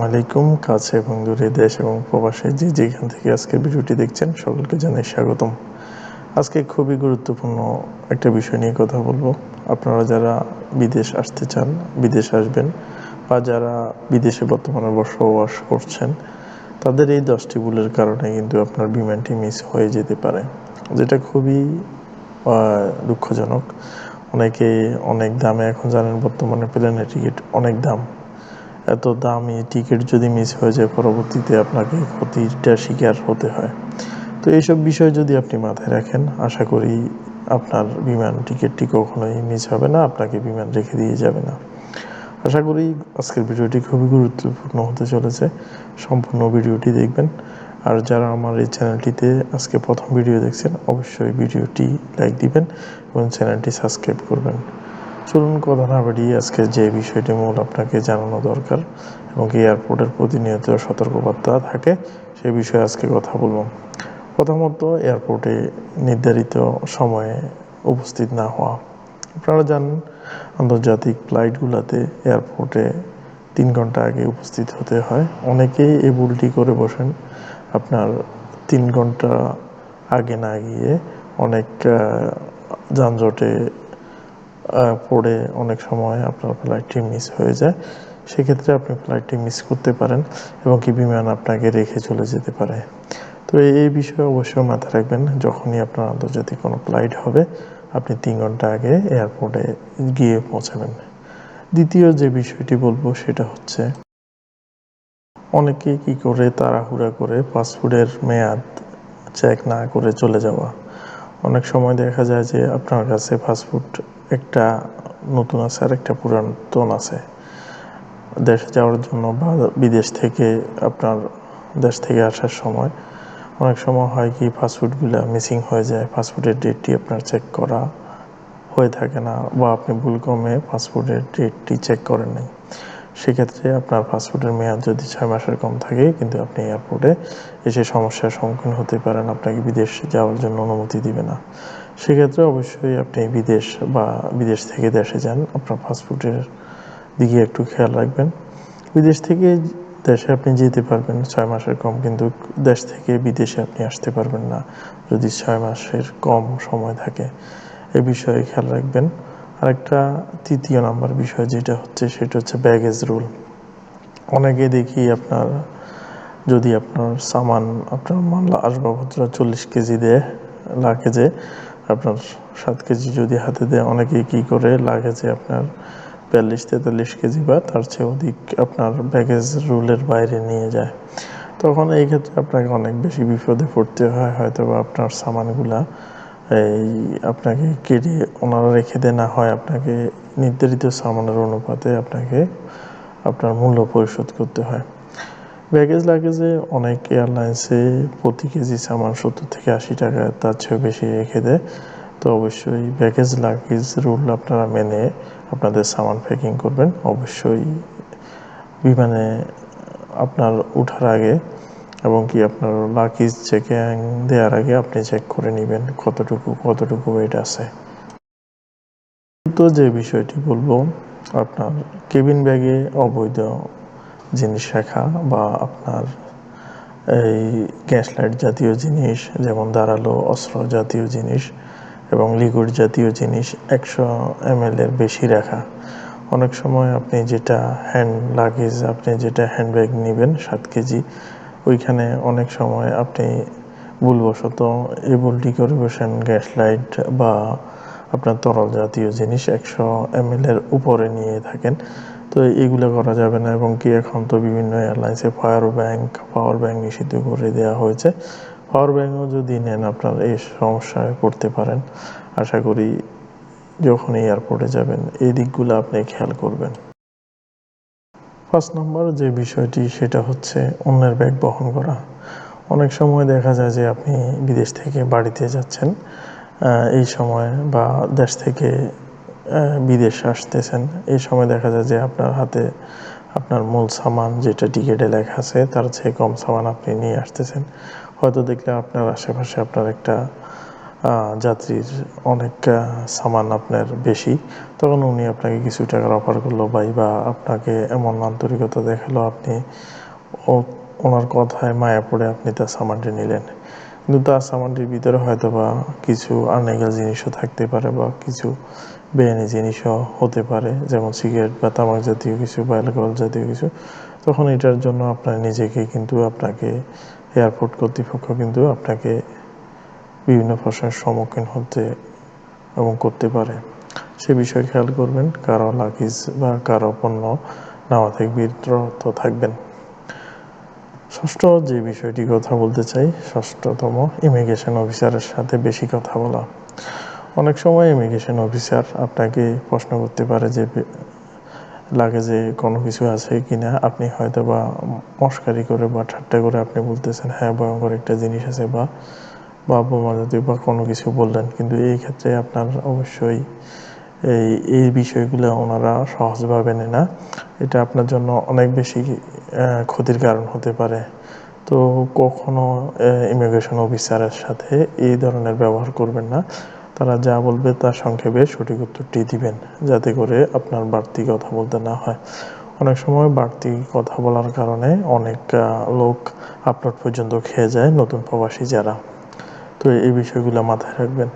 আলাইকুম। কাছে এবং দূরে, দেশ এবং প্রবাসে যে যেখান থেকে আজকের ভিডিওটি দেখছেন সকলকে জানাই স্বাগতম। আজকে খুবই গুরুত্বপূর্ণ একটা বিষয় নিয়ে কথা বলবো। আপনারা যারা বিদেশ আসতে চান, বিদেশ আসবেন, বা যারা বিদেশে বর্তমানে বসবাস করছেন, তাদের এই 10টি ভুলের কারণে কিন্তু আপনার বিমানটি মিস হয়ে যেতে পারে, যেটা খুবই দুঃখজনক। অনেকে অনেক দামে, এখন জানেন বর্তমানে প্লেনের টিকিট অনেক দাম। এত দামি টিকিট যদি মিস হয়ে যায়, পরবর্তীতে আপনাকে ক্ষতিটার শিকার হতে হয়। তো এইসব বিষয় যদি আপনি মাথায় রাখেন, আশা করি আপনার বিমান টিকিটটি কখনোই মিস হবে না, আপনাকে বিমান রেখে দিয়ে যাবে না। আশা করি আজকের ভিডিওটি খুবই গুরুত্বপূর্ণ হতে চলেছে, সম্পূর্ণ ভিডিওটি দেখবেন। আর যারা আমার এই চ্যানেলটিতে আজকে প্রথম ভিডিও দেখছেন, অবশ্যই ভিডিওটি লাইক দিবেন এবং চ্যানেলটি সাবস্ক্রাইব করবেন। চলুন কথা না বাড়িয়ে আজকে যে বিষয়টি মূল আপনাকে জানানো দরকার এবং এয়ারপোর্টের প্রতিনিয়ত সতর্কবার্তা থাকে, সে বিষয়ে আজকে কথা বলব। প্রথমত, এয়ারপোর্টে নির্ধারিত সময়ে উপস্থিত না হওয়া। আপনারা জানেন আন্তর্জাতিক ফ্লাইটগুলোতে এয়ারপোর্টে 3 ঘন্টা আগে উপস্থিত হতে হয়। অনেকেই এই ভুলটি করে বসেন, আপনার 3 ঘন্টা আগে না গিয়ে অনেক যানজটে পড়ে অনেক সময় আপনার ফ্লাইটটি মিস হয়ে যায়। সেক্ষেত্রে আপনি ফ্লাইটটি মিস করতে পারেন এবং বিমান আপনাকে রেখে চলে যেতে পারে। তো এই বিষয়ে অবশ্যই মাথায় রাখবেন, যখনই আপনার আন্তর্জাতিক কোনো ফ্লাইট হবে, আপনি 3 ঘন্টা আগে এয়ারপোর্টে গিয়ে পৌঁছাবেন। দ্বিতীয় যে বিষয়টি বলবো সেটা হচ্ছে, অনেকে কি করে তাড়াহুড়া করে পাসপোর্টের মেয়াদ চেক না করে চলে যাওয়া। অনেক সময় দেখা যায় যে আপনার কাছে পাসপোর্ট একটা নতুন আছে আর একটা পুরাতন আছে। দেশে যাওয়ার জন্য বা বিদেশ থেকে আপনার দেশ থেকে আসার সময় অনেক সময় হয় কি, পাসপোর্টগুলো মিসিং হয়ে যায়, পাসপোর্টের ডেটটি আপনার চেক করা হয়ে থাকে না, বা আপনি ভুলক্রমে পাসপোর্টের ডেটটি চেক করেন নাই। সেক্ষেত্রে আপনার পাসপোর্টের মেয়াদ যদি 6 মাসের কম থাকে, কিন্তু আপনি এয়ারপোর্টে এসে সমস্যার সম্মুখীন হতে পারেন, আপনাকে বিদেশ যাওয়ার জন্য অনুমতি দিবে না। সেক্ষেত্রে অবশ্যই আপনি বিদেশ থেকে দেশে যান, আপনার পাসপোর্টের দিকে একটু খেয়াল রাখবেন। বিদেশ থেকে দেশে আপনি যেতে পারবেন 6 মাসের কম, কিন্তু দেশ থেকে বিদেশে আপনি আসতে পারবেন না যদি 6 মাসের কম সময় থাকে। এ বিষয়ে খেয়াল রাখবেন। আরেকটা তৃতীয় নাম্বার বিষয় যেটা হচ্ছে, সেটা হচ্ছে ব্যাগেজ রুল। অনেকে দেখি যদি আপনার সামান, আপনার মাল আসবাবপত্র 40 কেজি দেয় লাগেজে, আপনার 7 কেজি যদি হাতে দেয়, অনেকেই কী করে লাগেজে আপনার 42-43 কেজি বা তার চেয়ে অধিক আপনার ব্যাগেজ রুলের বাইরে নিয়ে যায়। তখন এই ক্ষেত্রে আপনাকে অনেক বেশি বিপদে পড়তে হয়। হয়তো বা আপনার সামানগুলা আপনাকে কেটে ওনারা রেখে দেয়, না হয় আপনাকে নির্ধারিত সামানের অনুপাতে আপনাকে আপনার মূল্য পরিশোধ করতে হয়। লাগেজে অনেক এয়ারলাইন্সে প্রতি কেজি সামান 70 থেকে 80 টাকা, তার চেয়েও বেশি রেখে দেয়। তো অবশ্যই লাগেজ রুল আপনারা মেনে আপনাদের সামান প্যাকিং করবেন। অবশ্যই বিমানে আপনার ওঠার আগে এবং আপনার লাগেজ চেকিং দেওয়ার আগে আপনি চেক করে নেবেন কতটুকু ওয়েট আছে। তো যে বিষয়টি বলবো, আপনার কেবিন ব্যাগে অবৈধ জিনিস রাখা বা আপনার এই গ্যাস লাইট জাতীয় জিনিস, যেমন ধারালো অস্ত্র জাতীয় জিনিস এবং লিকুইড জাতীয় জিনিস 100 ml এর বেশি রাখা। অনেক সময় আপনি যেটা হ্যান্ডব্যাগ নেবেন 7 কেজি, ওইখানে অনেক সময় আপনি ভুলবশত এই ভুলটি করে বসেন, গ্যাস লাইট বা আপনার তরল জাতীয় জিনিস 100 ml এর উপরে নিয়ে থাকেন। তো এগুলো করা যাবে না। এবং এখন তো বিভিন্ন এয়ারলাইন্সে পাওয়ার ব্যাংক নিষিদ্ধ করে দেওয়া হয়েছে। পাওয়ার ব্যাংকও যদি নেন, আপনার এই সমস্যায় পড়তে পারেন। আশা করি যখন এয়ারপোর্টে যাবেন এই দিকগুলো আপনি খেয়াল করবেন। 5 নম্বর যে বিষয়টি, সেটা হচ্ছে অন্যের ব্যাগ বহন করা। অনেক সময় দেখা যায় যে আপনি বিদেশ থেকে বাড়িতে যাচ্ছেন, এই সময় বা দেশ থেকে বিদেশে আসতেছেন, এই সময় দেখা যায় যে আপনার হাতে আপনার মূল সামান যেটা টিকিটে লেখা আছে তার চেয়ে কম সামান আপনি নিয়ে আসতেছেন। হয়তো দেখলে আপনার আশেপাশে আপনার একটা যাত্রীর অনেক সামান আপনার বেশি, তখন উনি আপনাকে কিছু টাকার অফার করলো বা আপনাকে এমন আন্তরিকতা দেখালো, আপনি ওনার কথায় মায়া পড়ে আপনি তার সামানটি নিলেন। কিন্তু তার সামানটির ভিতরে হয়তো বা কিছু আনলিগাল জিনিসও থাকতে পারে বা কিছু বেআইনি জিনিসও হতে পারে, যেমন সিগারেট বা তামাক জাতীয় কিছু বা অ্যালকোহল জাতীয় কিছু। তখন এটার জন্য আপনার নিজেকে কিন্তু আপনাকে এয়ারপোর্ট কর্তৃপক্ষ কিন্তু আপনাকে বিভিন্ন প্রশ্নের সম্মুখীন হতে এবং করতে পারে। সে বিষয়ে খেয়াল করবেন, কারো লাগেজ বা কারো পণ্য নেওয়া থেকে বিরত থাকবেন। ষষ্ঠ যে বিষয়টি কথা বলতে চাই, ষষ্ঠতম, ইমিগ্রেশন অফিসারের সাথে বেশি কথা বলা। অনেক সময় ইমিগ্রেশন অফিসার আপনাকে প্রশ্ন করতে পারে যে লাগেজে কোনো কিছু আছে কিনা। আপনি হয়তো বা মশকারি করে বা ঠাট্টা করে আপনি বলতেছেন হ্যাঁ ভয়ঙ্কর একটা জিনিস আছে বা বোমা জাতীয় বা কোনো কিছু বললেন, কিন্তু এই ক্ষেত্রে আপনার অবশ্যই এই বিষয়গুলো ওনারা সহজভাবে নেয় না। এটা আপনার জন্য অনেক বেশি ক্ষতির কারণ হতে পারে। তো কখনো ইমিগ্রেশন অফিসারের সাথে এই ধরনের ব্যবহার করবেন না। তারা যা বলবে তার সংক্ষেপে সঠিক উত্তরটি দিবেন, যাতে করে আপনার বাড়তি কথা বলতে না হয়। অনেক সময় বাড়তি কথা বলার কারণে অনেক লোক আপলোড পর্যন্ত খেয়ে যায়, নতুন প্রবাসী যারা। তো এই বিষয়গুলো মাথায় রাখবেন।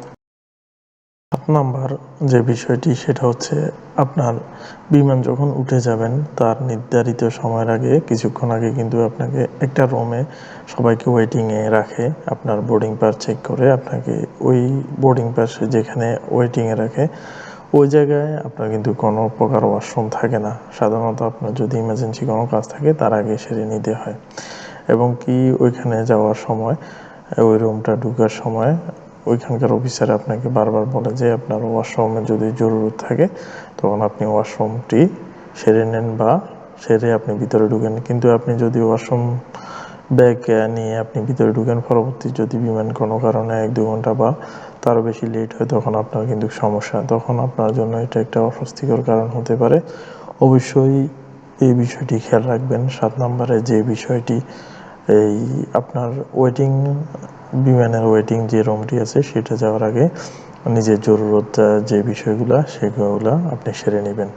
7 নাম্বার যে বিষয়টি, সেটা হচ্ছে আপনার বিমান যখন উঠে যাবেন তার নির্ধারিত সময়ের আগে কিছুক্ষণ আগে কিন্তু আপনাকে একটা রুমে সবাইকে ওয়েটিংয়ে রাখে। আপনার বোর্ডিং পাস চেক করে আপনাকে ওই বোর্ডিং পাস যেখানে ওয়েটিংয়ে রাখে ওই জায়গায় আপনার কিন্তু কোনো প্রকার ওয়াশরুম থাকে না। সাধারণত আপনার যদি ইমার্জেন্সি কোনো কাজ থাকে তার আগে সেরে নিতে হয়। এবং কি ওইখানে যাওয়ার সময়, ওই রুমটা ঢোকার সময় ওইখানকার অফিসার আপনাকে বারবার বলে যে আপনার ওয়াশরুমে যদি জরুরত থাকে তখন আপনি ওয়াশরুমটি সেরে নেন বা সেরে আপনি ভিতরে ঢুকেন। কিন্তু আপনি যদি ওয়াশরুম ব্যাগ নিয়ে আপনি ভিতরে ঢুকেন, পরবর্তী যদি বিমান কোনো কারণে 1-2 ঘন্টা বা তারও বেশি লেট হয়, তখন আপনার কিন্তু সমস্যা, তখন আপনার জন্য এটা একটা অস্বস্তিকর কারণ হতে পারে। অবশ্যই এই বিষয়টি খেয়াল রাখবেন। 7 নম্বরে যে বিষয়টি, এই আপনার বিমানের ওয়েটিং যে রুমটি আছে সেটা যাওয়ার আগে নিজের জরুরত যে বিষয়গুলো সেগুলো আপনি সেরে নেবেন।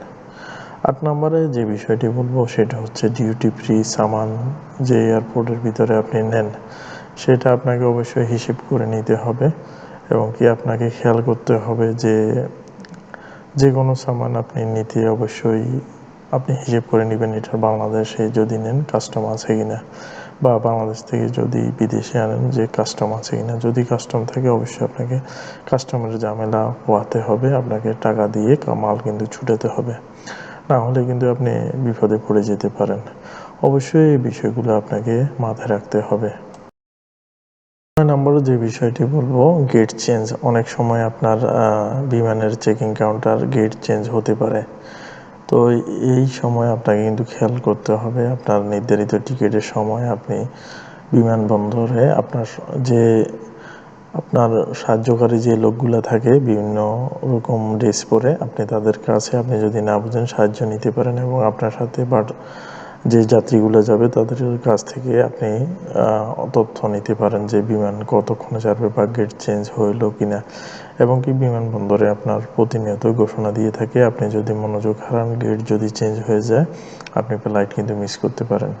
8 নম্বরে যে বিষয়টি বলবো সেটা হচ্ছে ডিউটি ফ্রি সামান যে এয়ারপোর্টের ভিতরে আপনি নেন, সেটা আপনাকে অবশ্যই হিসেব করে নিতে হবে এবং কি আপনাকে খেয়াল করতে হবে যে কোনো সামান আপনি নিতে অবশ্যই আপনি হিসেব করে নেবেন এটার বাংলাদেশে যদি নেন কাস্টম আছে কিনা, বা বাংলাদেশ থেকে যদি বিদেশে আনেন যে কাস্টম আছে কিনা। যদি কাস্টম থাকে অবশ্যই আপনাকে কাস্টমের ঝামেলা পোহাতে হবে, আপনাকে টাকা দিয়ে মাল কিন্তু ছুটাতে হবে, না হলে কিন্তু আপনি বিপদে পড়ে যেতে পারেন। অবশ্যই এই বিষয়গুলো আপনাকে মাথায় রাখতে হবে। 9 নম্বরে যে বিষয়টি বলবো, গেট চেঞ্জ। অনেক সময় আপনার বিমানের চেকিং কাউন্টার গেট চেঞ্জ হতে পারে। তো এই সময় আপনাকে কিন্তু খেয়াল করতে হবে আপনার নির্ধারিত টিকিটের সময় আপনি বিমানবন্দরে আপনার সাহায্যকারী যে লোকগুলো থাকে বিভিন্ন রকম ড্রেস পরে, আপনি তাদের কাছে আপনি যদি না বুঝেন সাহায্য নিতে পারেন এবং আপনার সাথে যে যাত্রীগুলো যাবে তাদের কাছ থেকে আপনি তথ্য নিতে পারেন যে বিমান কতক্ষণে ছাড়বে বা গেট চেঞ্জ হইলো কিনা। এবং কি বিমানবন্দরে আপনার প্রতিনিয়ত ঘোষণা দিয়ে থাকে, আপনি যদি মনোযোগ হারান, গেট যদি চেঞ্জ হয়ে যায় আপনি ফ্লাইট কিন্তু মিস করতে পারেন।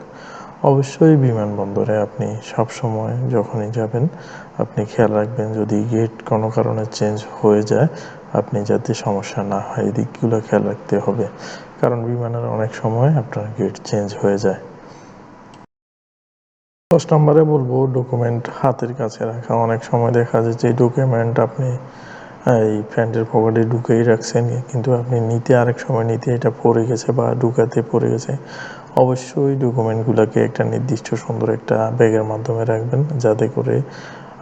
অবশ্যই বিমানবন্দরে আপনি সবসময় যখনই যাবেন আপনি খেয়াল রাখবেন যদি গেট কোনো কারণে চেঞ্জ হয়ে যায় আপনি যাতে সমস্যা না হয়, এই দিকগুলো খেয়াল রাখতে হবে, কারণ বিমানের অনেক সময় আপনার গেট চেঞ্জ হয়ে যায়। 10 নম্বরে বলবো ডকুমেন্ট হাতের কাছে রাখা। অনেক সময় দেখা যায় যে ডকুমেন্ট আপনি এই প্যান্টের পকেটে ঢুকেই রাখছেন, কিন্তু আপনি আরেক সময় নিতে এটা পড়ে গেছে বা ঢুকাতে পড়ে গেছে। অবশ্যই ডকুমেন্টগুলোকে একটা নির্দিষ্ট সুন্দর একটা ব্যাগের মাধ্যমে রাখবেন, যাতে করে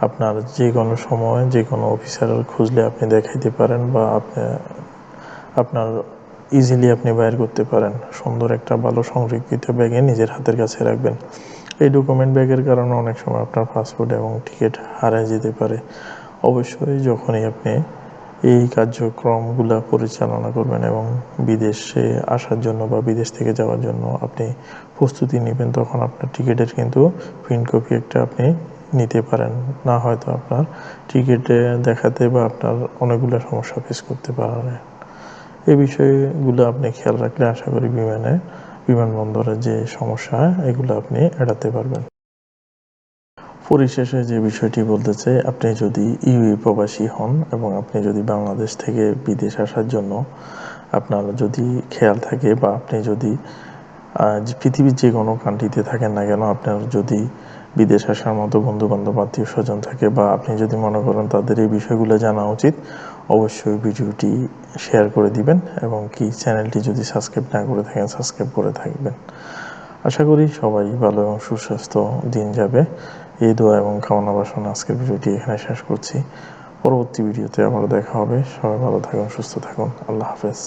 আপনার যে কোনো সময় যে কোনো অফিসারের খুঁজলে আপনি দেখাইতে পারেন বা আপনার ইজিলি আপনি বাইর করতে পারেন। সুন্দর একটা ভালো সংরক্ষিত ব্যাগে নিজের হাতের কাছে রাখবেন। এই ডকুমেন্ট ব্যাগের কারণে অনেক সময় আপনার পাসপোর্ট এবং টিকিট হারিয়ে যেতে পারে। অবশ্যই যখনই আপনি এই কার্যক্রমগুলো পরিচালনা করবেন এবং বিদেশে আসার জন্য বা বিদেশ থেকে যাওয়ার জন্য আপনি প্রস্তুতি নেবেন, তখন আপনার টিকিটের কিন্তু প্রিন্ট কপি একটা আপনি নিতে পারেন, না হয়তো আপনার টিকিটে দেখাতে বা আপনার অনেকগুলো সমস্যা ফেস করতে পারেন। এই বিষয়গুলো আপনি খেয়াল রাখলে আশা করি বিমানবন্দরের যে সমস্যা এগুলো আপনি এড়াতে পারবেন। পরিশেষে যে বিষয়টি বলতে চাই, আপনি যদি ইউএই প্রবাসী হন এবং আপনি যদি বাংলাদেশ থেকে বিদেশ আসার জন্য আপনার যদি খেয়াল থাকে বা আপনি যদি পৃথিবীর যে কোনো কান্ট্রিতে থাকেন না কেন, আপনার যদি বিদেশ আসার মতো বন্ধুবান্ধব আত্মীয় স্বজন থাকে বা আপনি যদি মনে করেন তাদের এই বিষয়গুলো জানা উচিত, অবশ্যই ভিডিওটি শেয়ার করে দিবেন এবং কি চ্যানেলটি যদি সাবস্ক্রাইব না করে থাকেন সাবস্ক্রাইব করে থাকবেন। আশা করি সবাই ভালো এবং সুস্বাস্থ্য দিন যাবে, এই দোয়া এবং কামনা বাসনা আজকের ভিডিওটি এখানে শেষ করছি। পরবর্তী ভিডিওতে আবারও দেখা হবে। সবাই ভালো থাকুন, সুস্থ থাকুন। আল্লাহ হাফেজ।